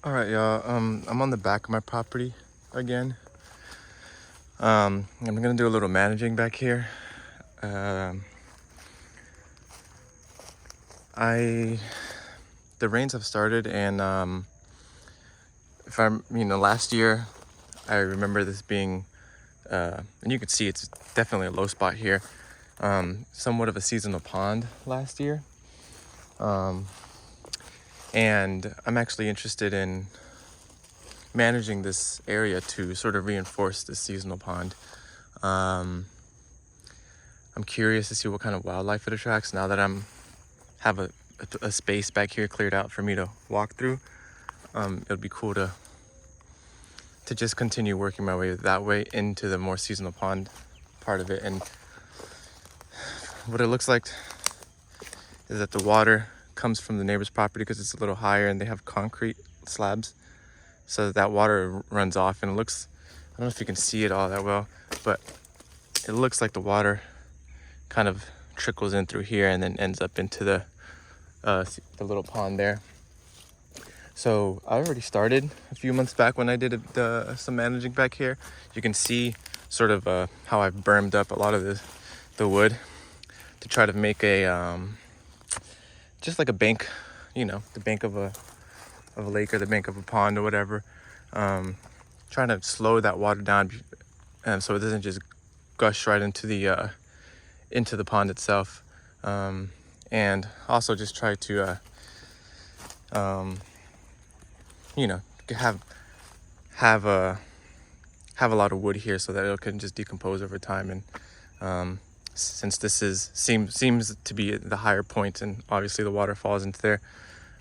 All right, y'all. I'm on the back of my property again. I'm gonna do a little managing back here. Um, I the rains have started, and if I'm, last year, I remember this being, and you can see it's definitely a low spot here. Somewhat of a seasonal pond last year, and I'm actually interested in managing this area to sort of reinforce this seasonal pond. Um, I'm curious to see what kind of wildlife it attracts now that have a space back here cleared out for me to walk through. It would be cool to just continue working my way that way into the more seasonal pond part of it. And what it looks like is that the water comes from the neighbor's property because it's a little higher and they have concrete slabs, so that water runs off, and it looks, I don't know if you can see it all that well, but it looks like the water kind of trickles in through here and then ends up into the little pond there. So I already started a few months back when I did some managing back here. You can see sort of how I've bermed up a lot of the wood to try to make a just like a bank, the bank of a lake or the bank of a pond or whatever. Trying to slow that water down, so it doesn't just gush right into the pond itself. And also just try to have a lot of wood here so that it can just decompose over time. And since this seems to be the higher point, and obviously the water falls into there,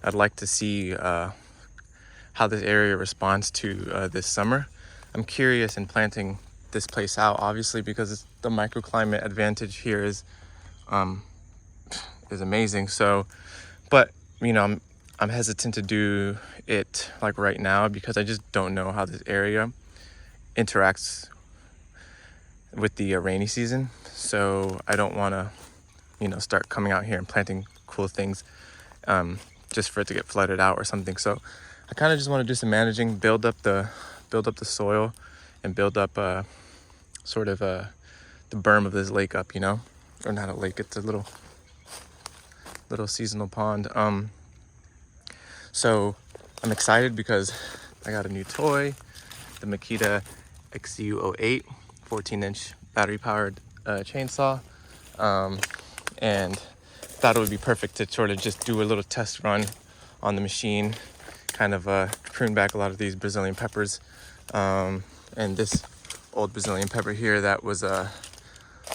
I'd like to see how this area responds to this summer. I'm curious in planting this place out, obviously, because the microclimate advantage here is amazing. So, but I'm hesitant to do it like right now because I just don't know how this area interacts with the rainy season. So I don't want to, start coming out here and planting cool things just for it to get flooded out or something. So I kind of just want to do some managing, build up the soil, and build up sort of the berm of this lake up, or not a lake, it's a little seasonal pond. So I'm excited because I got a new toy, the Makita XCU08 14-inch battery-powered chainsaw, and thought it would be perfect to sort of just do a little test run on the machine, kind of prune back a lot of these Brazilian peppers, and this old Brazilian pepper here that was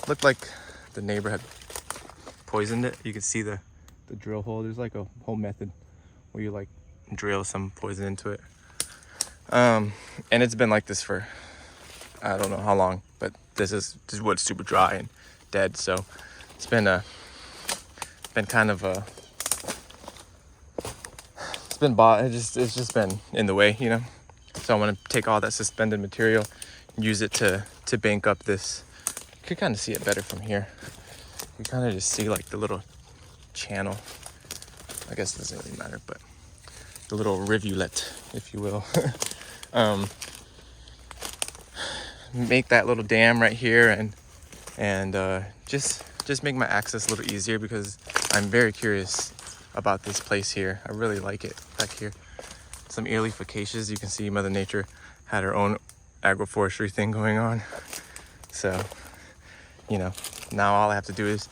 looked like the neighbor had poisoned it. You can see the drill hole. There's like a whole method where you like drill some poison into it, and it's been like this for I don't know how long, but this wood's super dry and dead, so it's been kind of it's been bought. It's just been in the way, So I want to take all that suspended material, use it to bank up this. You can kind of see it better from here. You kind of just see like the little channel. I guess it doesn't really matter, but the little rivulet, if you will. Make that little dam right here, and just make my access a little easier, because I'm very curious about this place here. I really like it back here. Some early acacias. You can see Mother Nature had her own agroforestry thing going on. So, now all I have to do is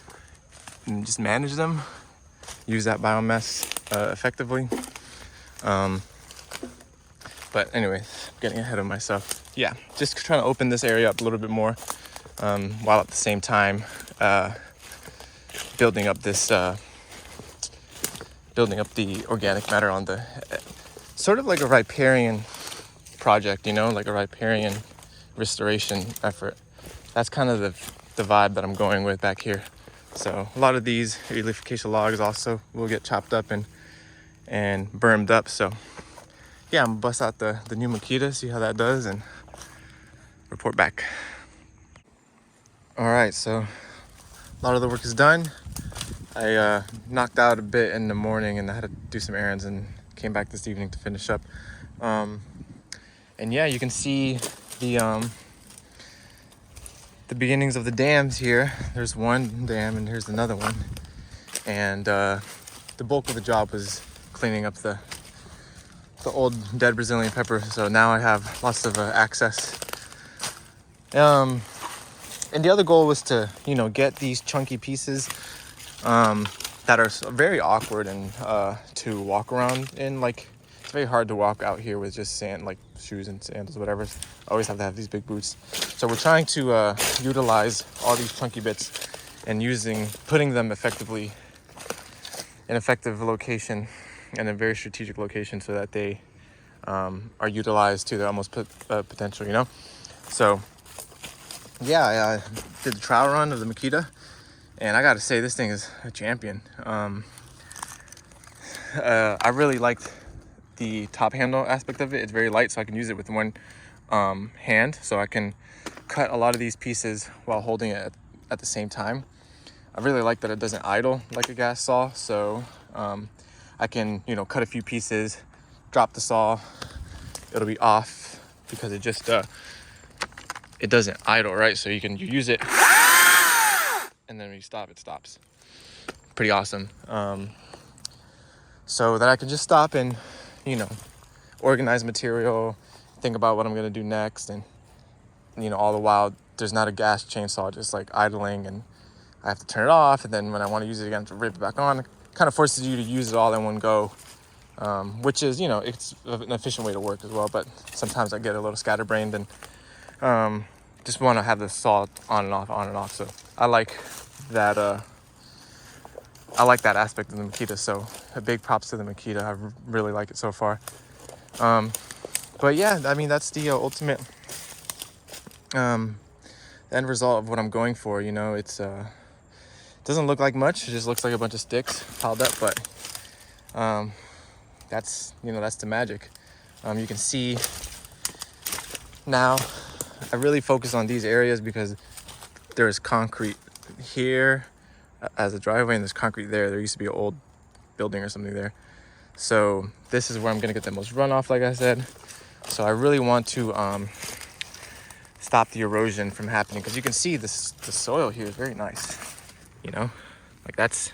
just manage them, use that biomass effectively. But anyway, getting ahead of myself. Yeah, just trying to open this area up a little bit more, while at the same time building up the organic matter on the sort of like a riparian project, like a riparian restoration effort. That's kind of the vibe that I'm going with back here. So a lot of these acacia logs also will get chopped up and bermed up. So yeah, I'm gonna bust out the new Makita, see how that does, and report back. All right, so a lot of the work is done. I knocked out a bit in the morning, and I had to do some errands and came back this evening to finish up. And yeah, you can see the beginnings of the dams here. There's one dam and here's another one. And the bulk of the job was cleaning up the old dead Brazilian pepper. So now I have lots of access. And the other goal was to, get these chunky pieces that are very awkward and to walk around in. Like, it's very hard to walk out here with just sand, like shoes and sandals, whatever. I always have to have these big boots. So we're trying to utilize all these chunky bits and putting them effectively in effective location and a very strategic location so that they are utilized to their almost potential, So yeah, I did the trial run of the Makita, and I gotta say, this thing is a champion. I really liked the top handle aspect of it. It's very light, so I can use it with one hand, so I can cut a lot of these pieces while holding it at the same time. I really like that it doesn't idle like a gas saw, so I can, cut a few pieces, drop the saw, it'll be off because it just it doesn't idle, right? So you use it, and then when you stop, it stops. Pretty awesome. So that I can just stop and, organize material, think about what I'm gonna do next, and all the while there's not a gas chainsaw just like idling, and I have to turn it off, and then when I want to use it again, to rip it back on. It kind of forces you to use it all in one go, which is, it's an efficient way to work as well. But sometimes I get a little scatterbrained and just want to have the saw on and off. So I like that. I like that aspect of the Makita. So a big props to the Makita. I really like it so far. But yeah, I mean, that's the ultimate end result of what I'm going for. It's doesn't look like much. It just looks like a bunch of sticks piled up, but that's the magic. You can see now I really focus on these areas because there is concrete here as a driveway, and there's concrete there. There used to be an old building or something there. So this is where I'm gonna get the most runoff, like I said. So I really want to stop the erosion from happening, because you can see the soil here is very nice. Like, that's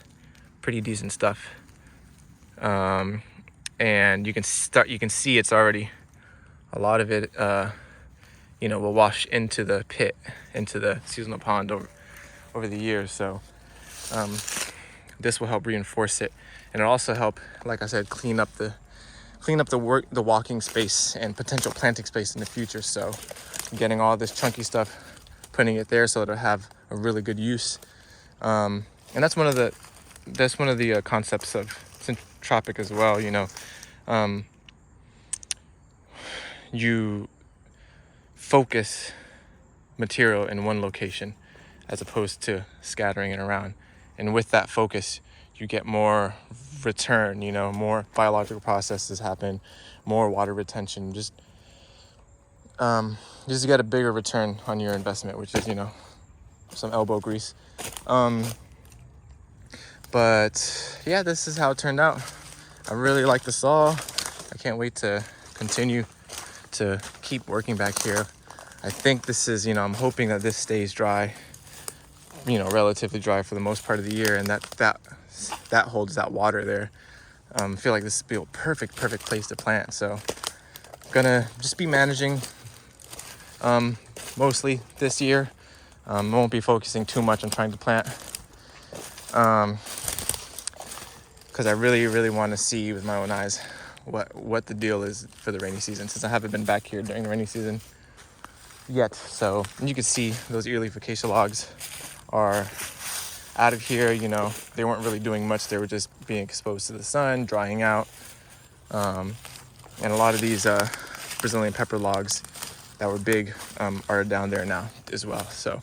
pretty decent stuff. And you can see it's already, a lot of it will wash into the pit, into the seasonal pond over the years. So this will help reinforce it, and it'll also help, like I said, clean up the walking space and potential planting space in the future. So getting all this chunky stuff, putting it there so it'll have a really good use. And that's one of the concepts of Centropic as well. You focus material in one location as opposed to scattering it around, and with that focus you get more return. More biological processes happen, more water retention. Just get a bigger return on your investment, which is some elbow grease. But yeah, this is how it turned out. I really like the saw. I can't wait to continue to keep working back here. I think this is, I'm hoping that this stays dry, relatively dry for the most part of the year, and that holds that water there. I feel like this would be a perfect place to plant. So I'm gonna just be managing mostly this year. I won't be focusing too much on trying to plant, because I really want to see with my own eyes what the deal is for the rainy season, since I haven't been back here during the rainy season yet. So you can see those earleaf acacia logs are out of here. They weren't really doing much. They were just being exposed to the sun, drying out, and a lot of these Brazilian pepper logs that were big are down there now as well. So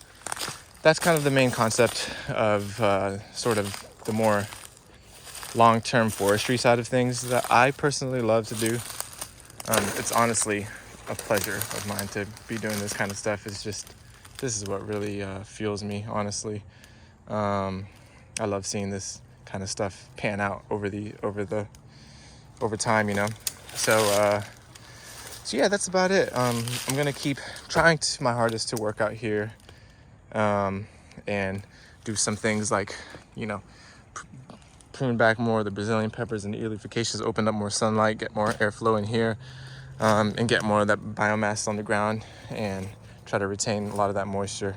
that's kind of the main concept of sort of the more long-term forestry side of things that I personally love to do. It's honestly a pleasure of mine to be doing this kind of stuff. It's just, this is what really fuels me, honestly. I love seeing this kind of stuff pan out over the over time, you know. So yeah, that's about it. I'm gonna keep trying my hardest to work out here, and do some things like, you know, prune back more of the Brazilian peppers and the earlifications, open up more sunlight, get more airflow in here, and get more of that biomass on the ground, and try to retain a lot of that moisture.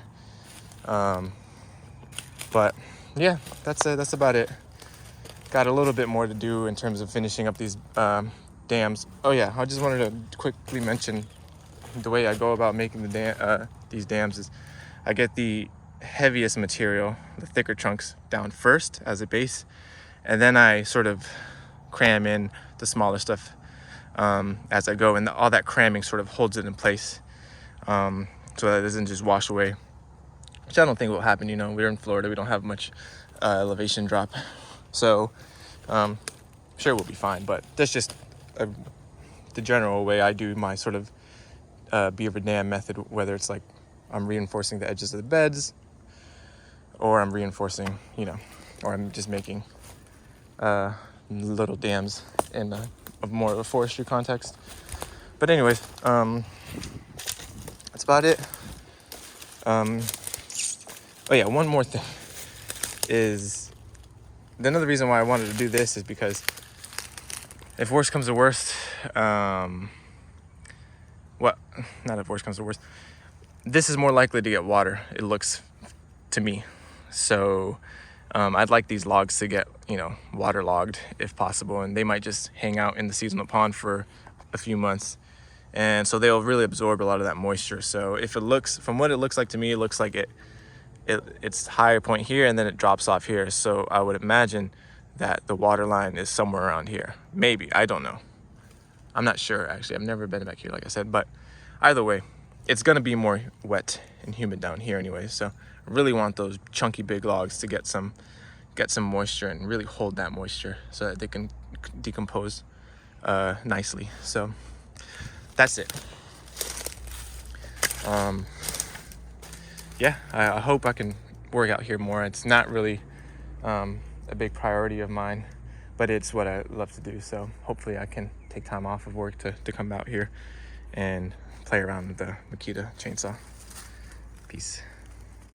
But yeah, that's about it. Got a little bit more to do in terms of finishing up these dams. Oh yeah, I just wanted to quickly mention the way I go about making these dams is I get the heaviest material, the thicker chunks, down first as a base, and then I sort of cram in the smaller stuff as I go, and all that cramming sort of holds it in place, so that it doesn't just wash away, which I don't think will happen. You know, we're in Florida, we don't have much elevation drop, so sure we'll be fine. But that's just the general way I do my sort of beaver dam method, whether it's like I'm reinforcing the edges of the beds, or I'm reinforcing, you know, or I'm just making little dams in more of a forestry context. But anyways, that's about it. Oh yeah, one more thing is, another reason why I wanted to do this is because if worst comes to worst, not if worst comes to worst, this is more likely to get water, it looks to me. So I'd like these logs to get, you know, waterlogged if possible, and they might just hang out in the seasonal pond for a few months, and so they'll really absorb a lot of that moisture. So if it looks, from what it looks like to me, it looks like it's higher point here and then it drops off here. So I would imagine that the water line is somewhere around here. Maybe, I don't know. I'm not sure, actually. I've never been back here, like I said, but either way, it's gonna be more wet and humid down here anyway. So I really want those chunky big logs to get some moisture and really hold that moisture so that they can decompose nicely. So that's it. Yeah, I hope I can work out here more. It's not really a big priority of mine, but it's what I love to do. So hopefully I can take time off of work to come out here and play around with the Makita chainsaw. Peace.